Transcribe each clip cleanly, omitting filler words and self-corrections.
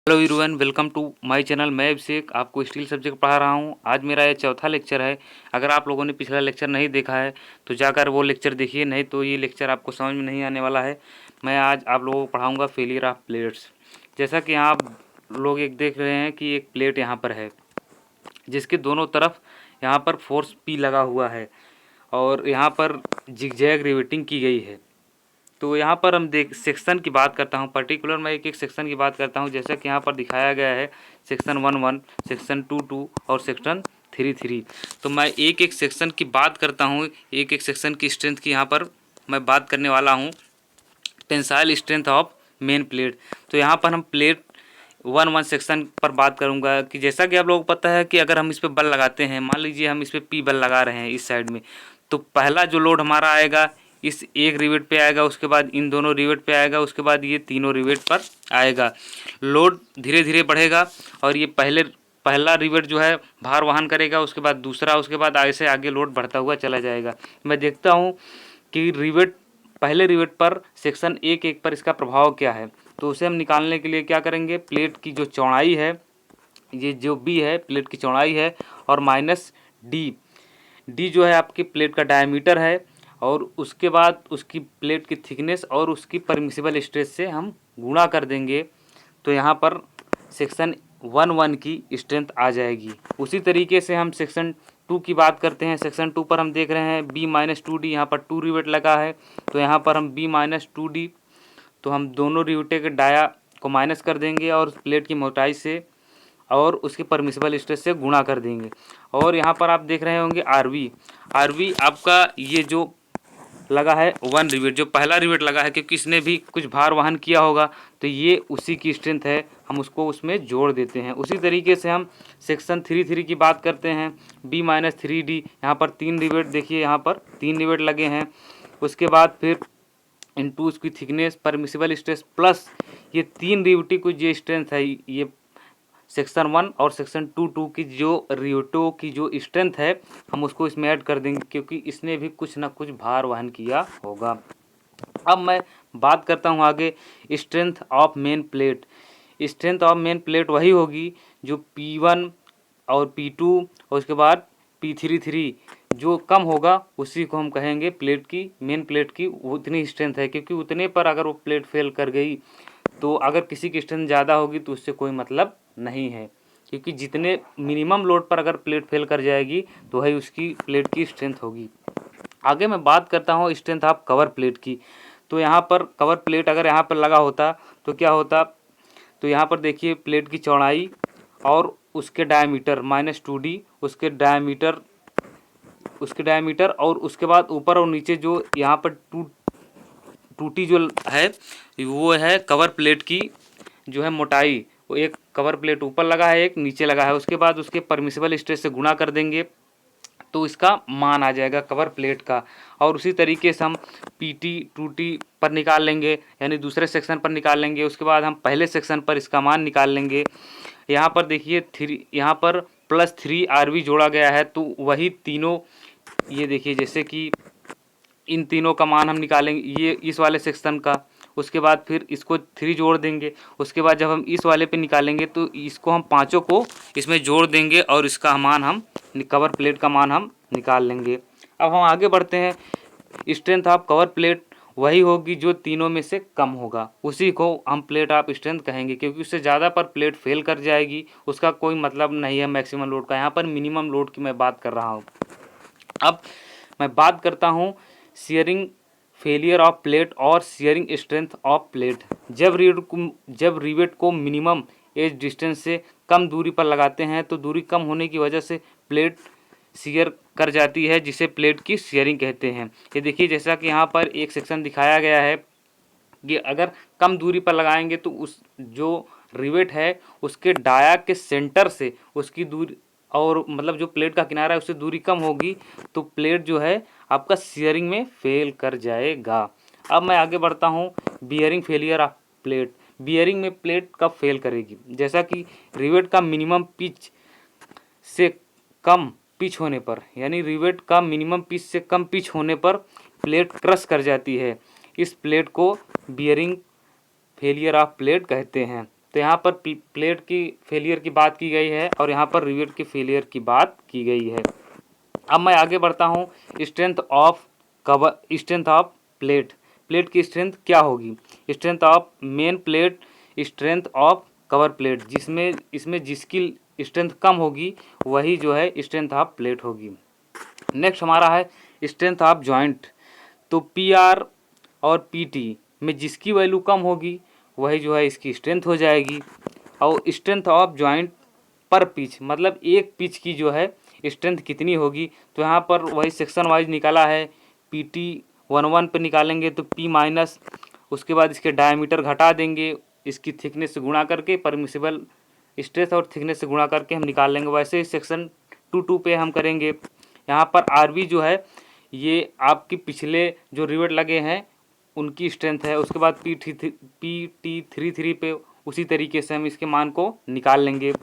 Hello everyone, welcome to my channel. मैं अभिषेक आपको steel subject पढ़ा रहा हूं। आज मेरा ये चौथा लेक्चर है। अगर आप लोगों ने पिछला लेक्चर नहीं देखा है तो जाकर वो लेक्चर देखिए, नहीं तो ये लेक्चर आपको समझ में नहीं आने वाला है। मैं आज आप लोगों को पढ़ाऊंगा फेलियर ऑफ प्लेट्स। जैसा कि यहाँ आप लोग एक देख रहे हैं कि एक प्लेट यहाँ पर है जिसके दोनों तरफ यहाँ पर फोर्स पी लगा हुआ है और यहाँ पर जिगजैग रिवेटिंग की गई है। तो यहाँ पर हम सेक्शन की बात करता हूँ, पर्टिकुलर मैं एक एक सेक्शन की बात करता हूँ। जैसा कि यहाँ पर दिखाया गया है सेक्शन 1 सेक्शन 2 और सेक्शन 3 तो मैं एक एक सेक्शन की बात करता हूँ। एक एक सेक्शन की स्ट्रेंथ की यहाँ पर मैं बात करने वाला हूँ। Tensile strength of main plate. तो यहाँ पर हम प्लेट 1 सेक्शन पर बात करूँगा कि जैसा कि आप लोगों को पता है कि अगर हम इस पर बल लगाते हैं, मान लीजिए हम इस पर पी बल लगा रहे हैं इस साइड में, तो पहला जो लोड हमारा आएगा इस एक रिवेट पे आएगा, उसके बाद इन दोनों रिवेट पे आएगा, उसके बाद ये तीनों रिवेट पर आएगा। लोड धीरे धीरे बढ़ेगा और ये पहला रिवेट जो है भार वहन करेगा, उसके बाद दूसरा, उसके बाद ऐसे आगे लोड बढ़ता हुआ चला जाएगा। मैं देखता हूँ कि पहले रिवेट पर सेक्शन 1 पर इसका प्रभाव क्या है। तो उसे हम निकालने के लिए क्या करेंगे, प्लेट की जो चौड़ाई है, ये जो बी है प्लेट की चौड़ाई है, और माइनस डी जो है आपकी प्लेट का डायमीटर है, और उसके बाद उसकी प्लेट की थिकनेस और उसकी परमिसिबल स्ट्रेस से हम गुणा कर देंगे। तो यहाँ पर सेक्शन 1 की स्ट्रेंथ आ जाएगी। उसी तरीके से हम सेक्शन 2 की बात करते हैं। सेक्शन 2 पर हम देख रहे हैं B-2D, यहाँ पर 2 रिवेट लगा है, तो यहाँ पर हम B-2D, तो हम दोनों रिवेटे के डाया को माइनस कर देंगे और प्लेट की मोटाई से और उसकी परमिसिबल स्ट्रेस से गुणा कर देंगे। और यहाँ पर आप देख रहे होंगे आरवी आपका ये जो लगा है 1 रिवेट, जो पहला रिवेट लगा है, क्योंकि इसने भी कुछ भार वहन किया होगा, तो ये उसी की स्ट्रेंथ है, हम उसको उसमें जोड़ देते हैं। उसी तरीके से हम सेक्शन 3 की बात करते हैं। B-3D, यहाँ पर 3 रिवेट, देखिए यहाँ पर 3 रिवेट लगे हैं। उसके बाद फिर इनटू उसकी थिकनेस, परमिसिबल स्ट्रेस प्लस ये 3 रिवेटी की जो स्ट्रेंथ है, ये सेक्शन 1 और सेक्शन 2 की जो रिवेटों की जो स्ट्रेंथ है, हम उसको इसमें ऐड कर देंगे, क्योंकि इसने भी कुछ ना कुछ भार वहन किया होगा। अब मैं बात करता हूँ आगे strength of main plate. Strength of main plate वही होगी जो P1 और P2 और उसके बाद P3 जो कम होगा उसी को हम कहेंगे प्लेट की, मेन प्लेट की उतनी स्ट्रेंथ है, क्योंकि उतने पर अगर वो प्लेट फेल कर गई तो अगर किसी की स्ट्रेंथ ज़्यादा होगी तो उससे कोई मतलब नहीं है, क्योंकि जितने मिनिमम लोड पर अगर प्लेट फेल कर जाएगी तो वही उसकी प्लेट की स्ट्रेंथ होगी। आगे मैं बात करता हूँ स्ट्रेंथ ऑफ कवर प्लेट की। तो यहाँ पर कवर प्लेट अगर यहाँ पर लगा होता तो क्या होता, तो यहाँ पर देखिए प्लेट की चौड़ाई और उसके डायमीटर -2D, उसके डायमीटर और उसके बाद ऊपर और नीचे जो यहाँ पर टूटी जो है वो है कवर प्लेट की जो है मोटाई। वो एक कवर प्लेट ऊपर लगा है, एक नीचे लगा है, उसके बाद उसके परमिसिबल स्ट्रेस से गुणा कर देंगे तो इसका मान आ जाएगा कवर प्लेट का। और उसी तरीके से हम PT-2T पर निकाल लेंगे, यानी दूसरे सेक्शन पर निकाल लेंगे। उसके बाद हम पहले सेक्शन पर इसका मान निकाल लेंगे। यहाँ पर देखिए यहाँ पर +3 RV जोड़ा गया है, तो वही तीनों, ये देखिए जैसे कि इन तीनों का मान हम निकालेंगे ये इस वाले सेक्शन का, उसके बाद फिर इसको 3 जोड़ देंगे। उसके बाद जब हम इस वाले पे निकालेंगे तो इसको हम पाँचों को इसमें जोड़ देंगे और इसका मान हम कवर प्लेट का मान हम निकाल लेंगे। अब हम आगे बढ़ते हैं। स्ट्रेंथ ऑफ कवर प्लेट वही होगी जो तीनों में से कम होगा, उसी को हम प्लेट ऑफ स्ट्रेंथ कहेंगे, क्योंकि उससे ज़्यादा पर प्लेट फेल कर जाएगी, उसका कोई मतलब नहीं है मैक्सिमम लोड का। यहाँ पर मिनिमम लोड की मैं बात कर रहा हूँ। अब मैं बात करता हूँ शियरिंग फेलियर ऑफ प्लेट और शियरिंग स्ट्रेंथ ऑफ प्लेट। जब रिवेट को मिनिमम एज डिस्टेंस से कम दूरी पर लगाते हैं तो दूरी कम होने की वजह से प्लेट शियर कर जाती है, जिसे प्लेट की शियरिंग कहते हैं। ये देखिए जैसा कि यहाँ पर एक सेक्शन दिखाया गया है कि अगर कम दूरी पर लगाएंगे तो उस जो रिवेट है उसके डाया के सेंटर से उसकी दूरी, और मतलब जो प्लेट का किनारा है उससे दूरी कम होगी, तो प्लेट जो है आपका शियरिंग में फेल कर जाएगा। अब मैं आगे बढ़ता हूँ bearing failure of plate. Bearing में प्लेट कब फेल करेगी, जैसा कि रिवेट का मिनिमम पिच से कम पिच होने पर, यानी रिवेट का मिनिमम पिच से कम पिच होने पर प्लेट क्रश कर जाती है। इस प्लेट को बियरिंग फेलियर ऑफ प्लेट कहते हैं। तो यहाँ पर प्लेट की फेलियर की बात की गई है और यहाँ पर रिवेट की फेलियर की बात की गई है। अब मैं आगे बढ़ता हूँ। Strength of cover, strength of plate, plate की स्ट्रेंथ क्या होगी? Strength of main plate, strength of cover plate, जिसमें इसमें जिसकी स्ट्रेंथ कम होगी वही जो है स्ट्रेंथ ऑफ प्लेट होगी। नेक्स्ट हमारा है स्ट्रेंथ ऑफ जॉइंट। तो पी आर और पी टी में जिसकी वैल्यू कम होगी वही जो है इसकी स्ट्रेंथ हो जाएगी। और स्ट्रेंथ ऑफ जॉइंट पर पिच, मतलब एक पिच की जो है स्ट्रेंथ कितनी होगी, तो यहाँ पर वही सेक्शन वाइज निकाला है। पी टी 1 पे निकालेंगे तो पी माइनस, उसके बाद इसके डायमीटर घटा देंगे, इसकी थिकनेस से गुणा करके परमिसिबल स्ट्रेस और थिकनेस से गुणा करके हम निकाल लेंगे। वैसे ही सेक्शन 2 पे हम करेंगे। यहाँ पर आर बी जो है ये आपकी पिछले जो रिवेट लगे हैं उनकी स्ट्रेंथ है। उसके बाद पी टी 3 पे उसी तरीके से हम इसके मान को निकाल लेंगे।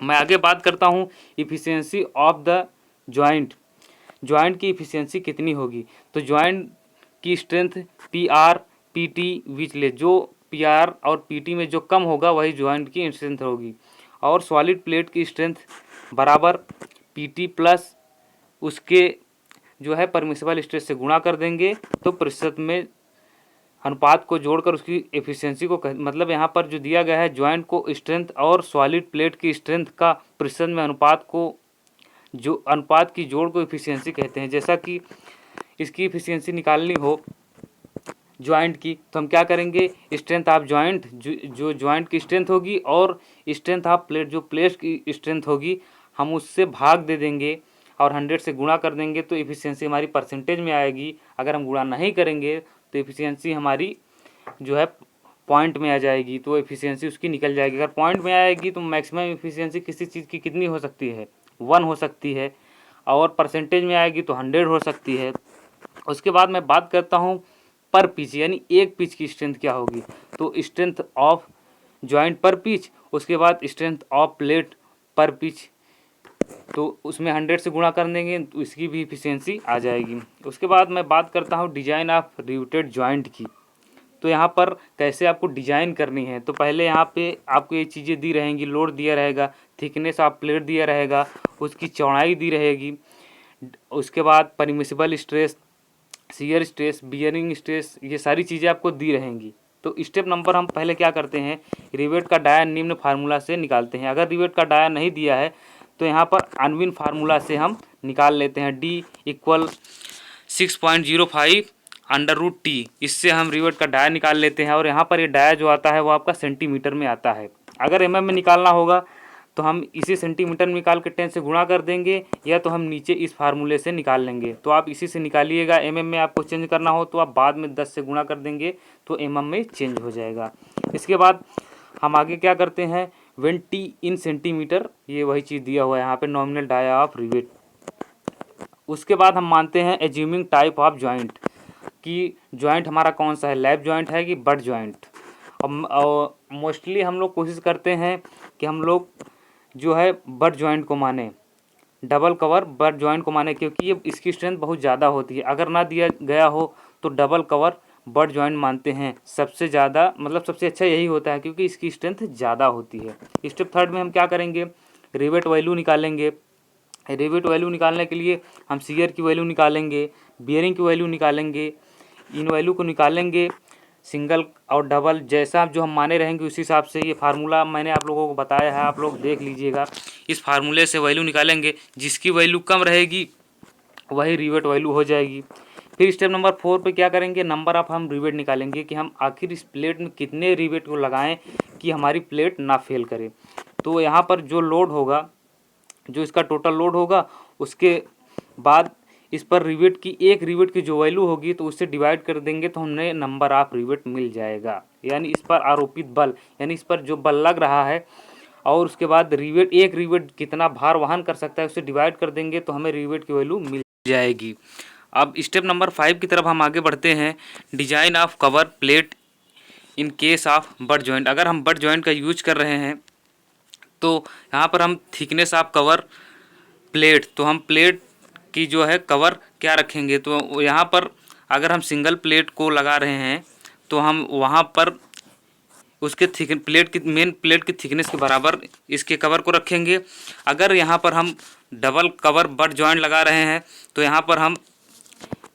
मैं आगे बात करता हूँ efficiency of the joint, joint की इफ़िशियंसी कितनी होगी? तो जॉइंट की strength P R P T which ले, जो पी आर और पी टी में जो कम होगा वही जॉइंट की स्ट्रेंथ होगी। और सॉलिड प्लेट की स्ट्रेंथ बराबर पी टी प्लस उसके जो है परमिसिबल स्ट्रेस से गुणा कर देंगे तो प्रतिशत में अनुपात को जोड़कर उसकी एफिशिएंसी को मतलब यहाँ पर जो दिया गया है जॉइंट को स्ट्रेंथ और सॉलिड प्लेट की स्ट्रेंथ का प्रतिशत में अनुपात को, जो अनुपात की जोड़ को एफिशिएंसी कहते हैं। जैसा कि इसकी एफिशिएंसी निकालनी हो जॉइंट की तो हम क्या करेंगे, स्ट्रेंथ ऑफ जॉइंट, जो जॉइंट की स्ट्रेंथ होगी और स्ट्रेंथ ऑफ प्लेट, जो प्लेट की स्ट्रेंथ होगी, हम उससे भाग दे देंगे और 100 से गुणा कर देंगे तो एफिशिएंसी हमारी परसेंटेज में आएगी। अगर हम गुणा नहीं करेंगे तो एफिशिएंसी हमारी जो है पॉइंट में आ जाएगी, तो एफिशिएंसी उसकी निकल जाएगी। अगर पॉइंट में आएगी तो मैक्सिमम एफिशिएंसी किसी चीज़ की कितनी हो सकती है? 1 हो सकती है, और परसेंटेज में आएगी तो 100 हो सकती है। उसके बाद मैं बात करता हूँ पर पिच, यानी एक पिच की स्ट्रेंथ क्या होगी। तो स्ट्रेंथ ऑफ जॉइंट पर पिच, उसके बाद स्ट्रेंथ ऑफ प्लेट पर पिच, तो उसमें 100 से गुणा कर देंगे तो इसकी भी इफिशियंसी आ जाएगी। उसके बाद मैं बात करता हूँ डिजाइन ऑफ रिवेटेड जॉइंट की। तो यहाँ पर कैसे आपको डिजाइन करनी है, तो पहले यहाँ पे आपको ये चीज़ें दी रहेंगी, लोड दिया रहेगा, थिकनेस ऑफ प्लेट दिया रहेगा, उसकी चौड़ाई दी रहेगी, उसके बाद permissible stress, shear stress, bearing stress, ये सारी चीज़ें आपको दी रहेंगी। तो स्टेप नंबर हम पहले क्या करते हैं, रिवेट का डाया निम्न फार्मूला से निकालते हैं। अगर रिवेट का डाया नहीं दिया है तो यहाँ पर अनविन फार्मूला से हम निकाल लेते हैं, D = 6.05 √T। इससे हम रिवेट का डाया निकाल लेते हैं। और यहाँ पर ये डाया जो आता है वो आपका सेंटीमीटर में आता है। अगर mm में निकालना होगा तो हम इसी सेंटीमीटर में निकाल के 10 से गुणा कर देंगे, या तो हम नीचे इस फार्मूले से निकाल लेंगे। तो आप इसी से निकालिएगा। mm में आपको चेंज करना हो तो आप बाद में 10 से गुणा कर देंगे तो mm में चेंज हो जाएगा। इसके बाद हम आगे क्या करते हैं, 20 इन सेंटीमीटर, ये वही चीज़ दिया हुआ है यहाँ पे, नॉमिनल डाया ऑफ रिवेट। उसके बाद हम मानते हैं एज्यूमिंग टाइप ऑफ जॉइंट, कि जॉइंट हमारा कौन सा है, लैप जॉइंट है कि बट जॉइंट। और मोस्टली हम लोग कोशिश करते हैं कि हम लोग जो है बट जॉइंट को माने, डबल कवर बट जॉइंट को माने, क्योंकि ये इसकी स्ट्रेंथ बहुत ज़्यादा होती है। अगर ना दिया गया हो तो डबल कवर बट जॉइंट मानते हैं सबसे ज़्यादा, मतलब सबसे अच्छा यही होता है क्योंकि इसकी स्ट्रेंथ ज़्यादा होती है। स्टेप 3 में हम क्या करेंगे, रिवेट वैल्यू निकालेंगे। रिवेट वैल्यू निकालने के लिए हम शियर की वैल्यू निकालेंगे, बियरिंग की वैल्यू निकालेंगे, इन वैल्यू को निकालेंगे सिंगल और डबल, जैसा जो हम माने रहेंगे उसी हिसाब से। ये फार्मूला मैंने आप लोगों को बताया है, आप लोग देख लीजिएगा। इस फार्मूले से वैल्यू निकालेंगे, जिसकी वैल्यू कम रहेगी वही रिवेट वैल्यू हो जाएगी। फिर स्टेप नंबर 4 पे क्या करेंगे, नंबर ऑफ हम रिवेट निकालेंगे कि हम आखिर इस प्लेट में कितने रिवेट को लगाएं कि हमारी प्लेट ना फेल करे। तो यहाँ पर जो लोड होगा, जो इसका टोटल लोड होगा, उसके बाद इस पर रिवेट की, एक रिवेट की जो वैल्यू होगी तो उससे डिवाइड कर देंगे तो हमें नंबर ऑफ रिवेट मिल जाएगा। यानी इस पर आरोपित बल, यानी इस पर जो बल लग रहा है, और उसके बाद रिवेट, एक रिवेट कितना भार वहन कर सकता है उससे डिवाइड कर देंगे तो हमें रिवेट की वैल्यू मिल जाएगी। अब स्टेप नंबर 5 की तरफ हम आगे बढ़ते हैं, design of cover plate in case of butt joint. अगर हम बट जॉइंट का यूज कर रहे हैं तो यहाँ पर हम थिकनेस ऑफ कवर प्लेट, तो हम प्लेट की जो है कवर क्या रखेंगे, तो यहाँ पर अगर हम सिंगल प्लेट को लगा रहे हैं तो हम वहाँ पर उसके मेन प्लेट की थिकनेस के बराबर इसके कवर को रखेंगे। अगर यहाँ पर हम डबल कवर बट जॉइंट लगा रहे हैं तो यहाँ पर हम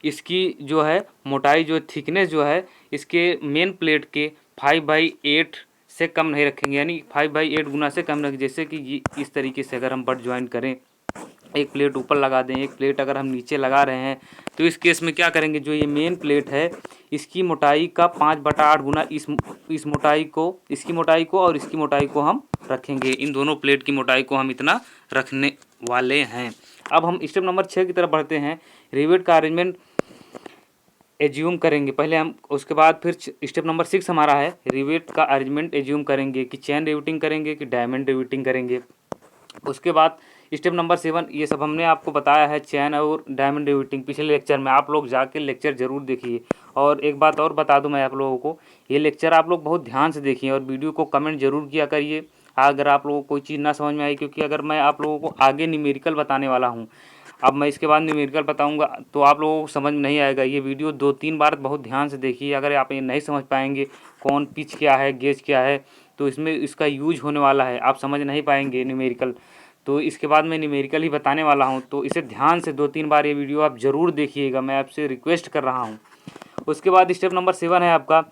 इसकी जो है मोटाई जो थिकनेस जो है इसके मेन प्लेट के 5/8 से कम नहीं रखेंगे, यानी 5/8 गुना से कम रखें। जैसे कि ये इस तरीके से अगर हम बट ज्वाइन करें, एक प्लेट ऊपर लगा दें, एक प्लेट अगर हम नीचे लगा रहे हैं, तो इस केस में क्या करेंगे, जो ये मेन प्लेट है इसकी मोटाई का 5/8 गुना इस मोटाई को, इसकी मोटाई को और इसकी मोटाई को हम रखेंगे। इन दोनों प्लेट की मोटाई को हम इतना रखने वाले हैं। अब हम स्टेप नंबर 6 की तरफ बढ़ते हैं। रिवेट का अरेंजमेंट एज्यूम करेंगे पहले हम, उसके बाद फिर स्टेप नंबर 6 हमारा है रिवेट का अरेंजमेंट एज्यूम करेंगे कि चैन रिवेटिंग करेंगे कि डायमंड रिवेटिंग करेंगे। उसके बाद स्टेप नंबर 7, ये सब हमने आपको बताया है चैन और डायमंड रिवेटिंग पिछले लेक्चर में। आप लोग जाके लेक्चर ज़रूर देखिए। और एक बात और बता दूं मैं आप लोगों को, ये लेक्चर आप लोग बहुत ध्यान से देखिए और वीडियो को कमेंट ज़रूर किया करिए अगर आप लोगों को कोई चीज़ ना समझ में आई, क्योंकि अगर मैं आप लोगों को आगे न्यूमेरिकल बताने वाला हूँ, अब मैं इसके बाद न्यूमेरिकल बताऊंगा तो आप लोगों को समझ में नहीं आएगा। ये वीडियो 2-3 बार बहुत ध्यान से देखिए। अगर आप ये नहीं समझ पाएंगे कौन पिच क्या है, गेज क्या है, तो इसमें इसका यूज होने वाला है, आप समझ नहीं पाएंगे न्यूमेरिकल। तो इसके बाद मैं न्यूमेरिकल ही बताने वाला हूँ, तो इसे ध्यान से 2-3 बार ये वीडियो आप ज़रूर देखिएगा, मैं आपसे रिक्वेस्ट कर रहा हूँ। उसके बाद स्टेप नंबर 7 है आपका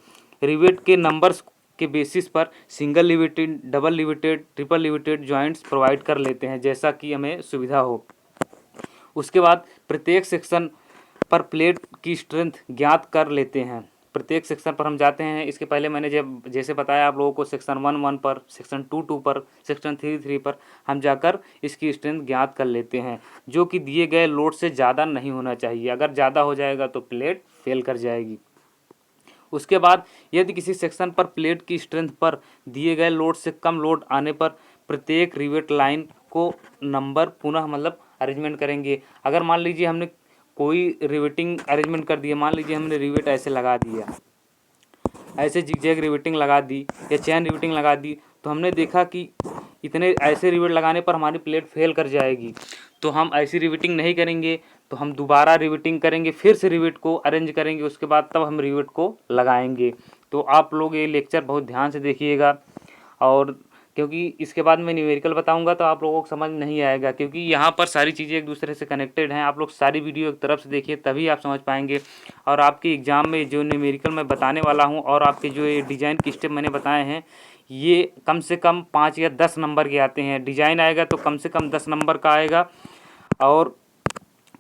रिवेट के नंबर्स के बेसिस पर single riveted, double riveted, triple riveted joints provide कर लेते हैं जैसा कि हमें सुविधा हो। उसके बाद प्रत्येक सेक्शन पर प्लेट की स्ट्रेंथ ज्ञात कर लेते हैं। प्रत्येक सेक्शन पर हम जाते हैं। इसके पहले मैंने जैसे बताया आप लोगों को, सेक्शन 1 पर, सेक्शन 2 पर, सेक्शन 3 पर हम जाकर इसकी स्ट्रेंथ ज्ञात कर लेते हैं, जो कि दिए गए लोड से ज़्यादा नहीं होना चाहिए। अगर ज़्यादा हो जाएगा तो प्लेट फेल कर जाएगी। उसके बाद यदि किसी सेक्शन पर प्लेट की स्ट्रेंथ पर दिए गए लोड से कम लोड आने पर प्रत्येक रिवेट लाइन को नंबर पुनः मतलब अरेंजमेंट करेंगे। अगर मान लीजिए हमने कोई रिवेटिंग अरेंजमेंट कर दिया, मान लीजिए हमने रिवेट ऐसे लगा दिया, ऐसे जिगजैग रिवेटिंग लगा दी या चैन रिवेटिंग लगा दी, तो हमने देखा कि इतने ऐसे रिवेट लगाने पर हमारी प्लेट फेल कर जाएगी, तो हम ऐसी रिवेटिंग नहीं करेंगे। तो हम दोबारा रिवेटिंग करेंगे, फिर से रिवेट को अरेंज करेंगे, उसके बाद तब हम रिवेट को लगाएंगे। तो आप लोग ये लेक्चर बहुत ध्यान से देखिएगा, और क्योंकि इसके बाद मैं न्यूमेरिकल बताऊंगा तो आप लोगों को समझ नहीं आएगा, क्योंकि यहाँ पर सारी चीज़ें एक दूसरे से कनेक्टेड हैं। आप लोग सारी वीडियो एक तरफ से देखिए तभी आप समझ पाएंगे। और आपके एग्ज़ाम में जो न्यूमेरिकल मैं बताने वाला हूँ और आपके जो ये डिज़ाइन के स्टेप मैंने बताए हैं, ये कम से कम 5 या 10 नंबर के आते हैं। डिज़ाइन आएगा तो कम से कम 10 नंबर का आएगा, और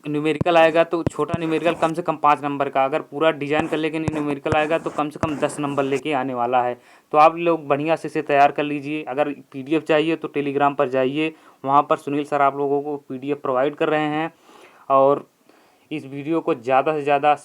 न्यूमेरिकल आएगा तो छोटा न्यूमेरिकल कम से कम 5 नंबर का। अगर पूरा डिज़ाइन कर लेके न्यूमेरिकल आएगा तो कम से कम 10 नंबर लेके आने वाला है। तो आप लोग बढ़िया से इसे तैयार कर लीजिए। अगर पीडीएफ चाहिए तो टेलीग्राम पर जाइए, वहाँ पर सुनील सर आप लोगों को पीडीएफ प्रोवाइड कर रहे हैं। और इस वीडियो को ज़्यादा से ज़्यादा